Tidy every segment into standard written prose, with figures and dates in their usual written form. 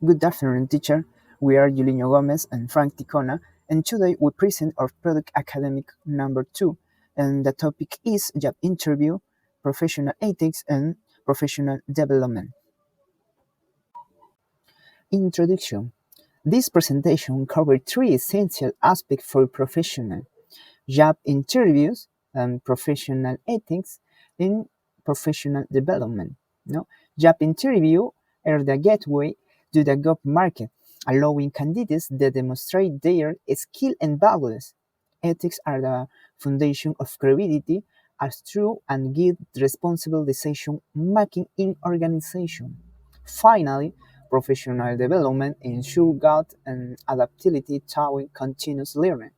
Good afternoon, teacher. We are Julino Gomez and Frank Ticona, and today we present our product academic number 2, and the topic is job interview, professional ethics, and professional development. Introduction. This presentation covers three essential aspects for professional job interviews and professional ethics in professional development. No? Job interview are the gateway to the job market, allowing candidates to demonstrate their skill and values. Ethics are the foundation of credibility as true and guide responsible decision making in organization. Finally, professional development ensures growth and adaptability toward continuous learning.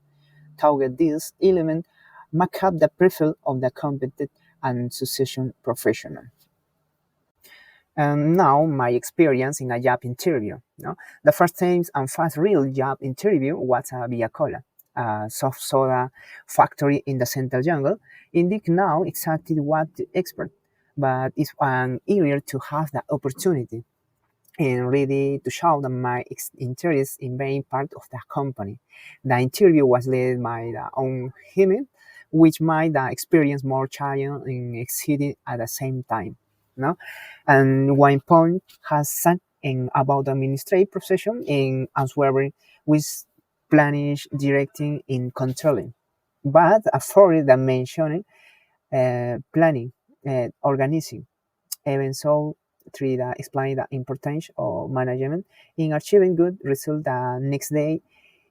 Target these elements make up the profile of the competent and succession professional. And now my experience in a job interview. The first time and first real job interview was a Via Cola, a soft soda factory in the central jungle. Indeed, now exactly what to expect, but it's an eager to have the opportunity and ready to show them my interest in being part of the company. The interview was led by the own him, which made the experience more challenging and exciting at the same time. No? And one point has said in about the administrative profession in answering with planning, directing, and controlling. But for the mentioning planning, organizing, even so, three that explain the importance of management in achieving good results. The next day,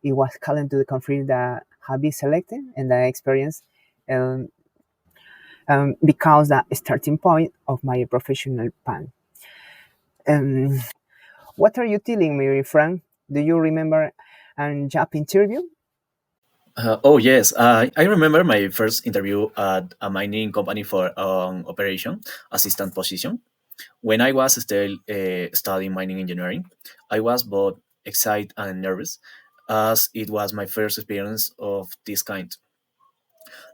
it was calling to confirm that have been selected and the experience um, because the starting point of my professional path. Um, what are you telling me, Frank? Do you remember a job interview? Oh yes, I remember my first interview at a mining company for operation assistant position. When I was still studying mining engineering, I was both excited and nervous, as it was my first experience of this kind.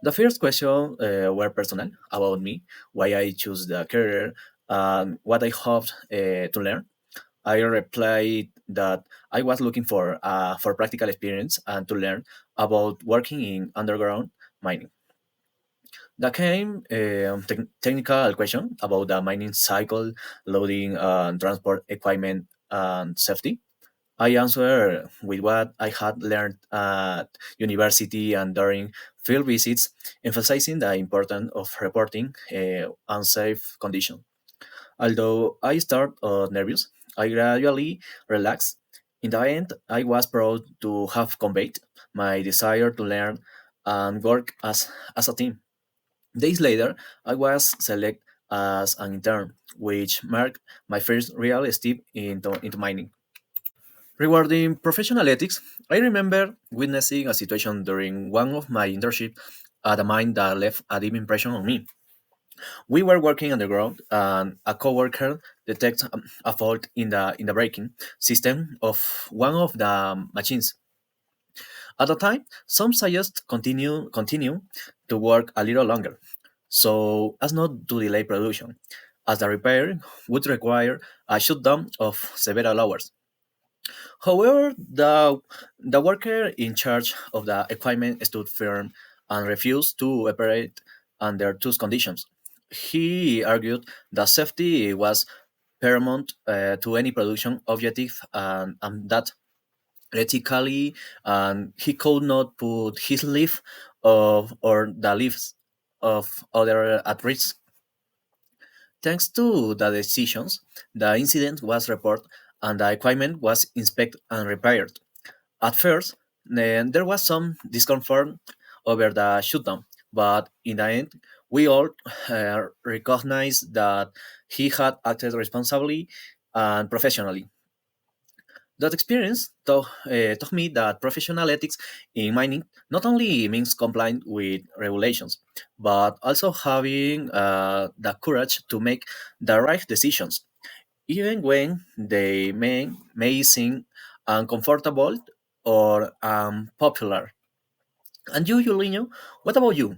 The first question were personal about me, why I chose the career, and what I hoped to learn. I replied that I was looking for practical experience and to learn about working in underground mining. That came technical question about the mining cycle, loading, transport equipment, and safety. I answered with what I had learned at university and during field visits, emphasizing the importance of reporting unsafe conditions. Although I started nervous, I gradually relaxed. In the end, I was proud to have conveyed my desire to learn and work as a team. Days later, I was selected as an intern, which marked my first real step into mining. Regarding professional ethics, I remember witnessing a situation during one of my internships at a mine that left a deep impression on me. We were working underground, and a coworker detected a fault in the braking system of one of the machines. At the time, some suggested continue to work a little longer, so as not to delay production, as the repair would require a shutdown of several hours. However, the worker in charge of the equipment stood firm and refused to operate under those conditions. He argued that safety was paramount to any production objective and that ethically and he could not put his life or the lives of others at risk. Thanks to the decisions, the incident was reported and the equipment was inspected and repaired. At first, there was some discomfort over the shutdown, but in the end, we all recognized that he had acted responsibly and professionally. That experience taught me that professional ethics in mining not only means complying with regulations, but also having the courage to make the right decisions, even when they may seem uncomfortable or unpopular. And you, Julino, what about you?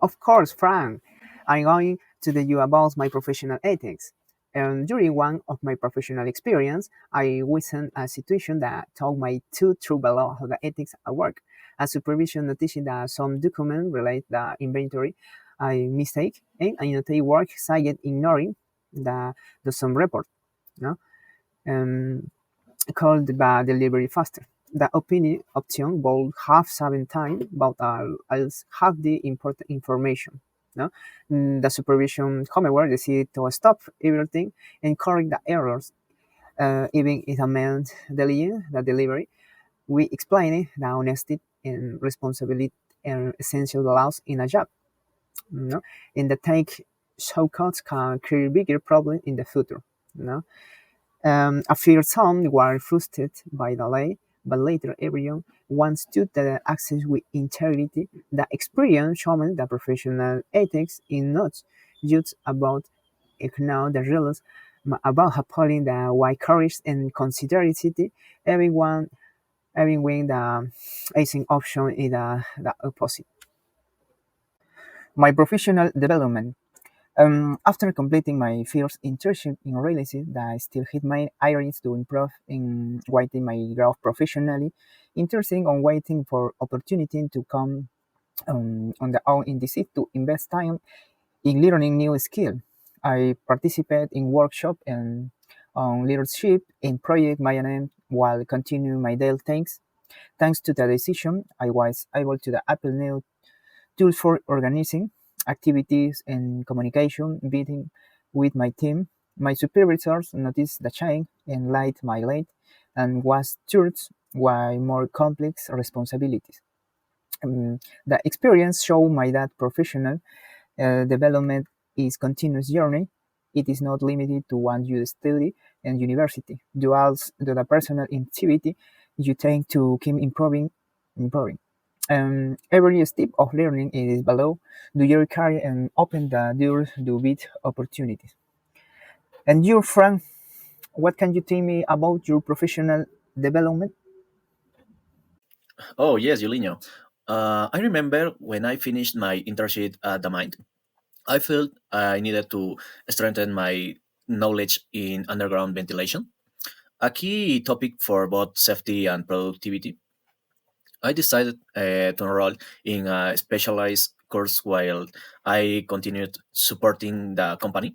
Of course, Frank. I'm going to tell you about my professional ethics. And during one of my professional experience, I witnessed a situation that taught my two true values of the ethics at work. A supervision noticing that some document relate the inventory I mistake, and I notate work cited ignoring the some report. No? Um, Called the delivery faster. The opinion option will have 7 times, but I'll have the important information. No? The supervision, however, decided to stop everything and correct the errors, even if it meant delaying the delivery. We explained the honesty and responsibility and essential values in a job. No? And the take shortcuts can create bigger problems in the future. No? At first, some were frustrated by the delay, but later everyone understood the access with integrity. The experience showed that professional ethics is not just about ignore the rules, but about upholding the wide courage and considerity. Everyone, everyone, the acing option is the opposite. My professional development. After completing my first internship in real estate, that I still hit my areas to improve in waiting my growth professionally, interesting on waiting for opportunity to come on the own in this to invest time in learning new skill. I participate in workshop and on leadership in project management while continuing my daily things. Thanks to the decision, I was able to apply new tools for organizing activities and communication, meeting with my team. My supervisors noticed the change and liked my late and was charged with more complex responsibilities. The experience showed my that professional development is continuous journey. It is not limited to one you study in university. You also do the personal activity you take to keep improving. Every step of learning is below. Do your career and open the doors to big opportunities. And your friend, what can you tell me about your professional development? Oh yes, Julino. I remember when I finished my internship at the mine, I felt I needed to strengthen my knowledge in underground ventilation, a key topic for both safety and productivity. I decided to enroll in a specialized course while I continued supporting the company.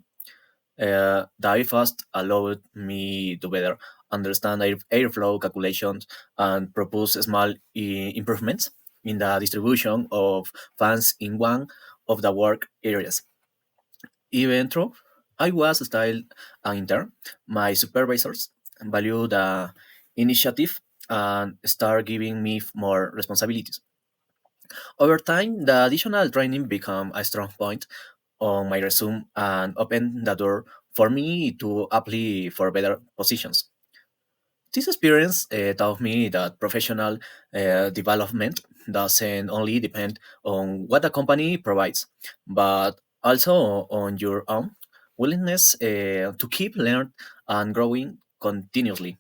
The IFAST allowed me to better understand airflow calculations and propose small improvements in the distribution of fans in one of the work areas. Even though I was still an intern, my supervisors valued the initiative and start giving me more responsibilities. Over time, the additional training became a strong point on my resume and opened the door for me to apply for better positions. This experience taught me that professional development doesn't only depend on what a company provides, but also on your own willingness to keep learning and growing continuously.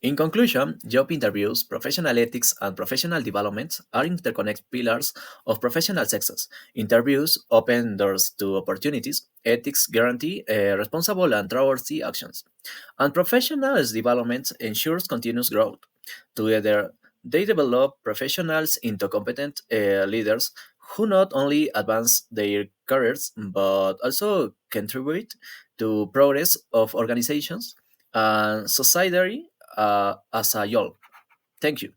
In conclusion, job interviews, professional ethics, and professional development are interconnected pillars of professional success. Interviews open doors to opportunities, ethics guarantee responsible and trustworthy actions, and professional development ensures continuous growth. Together, they develop professionals into competent leaders who not only advance their careers but also contribute to progress of organizations and society as a whole. Thank you.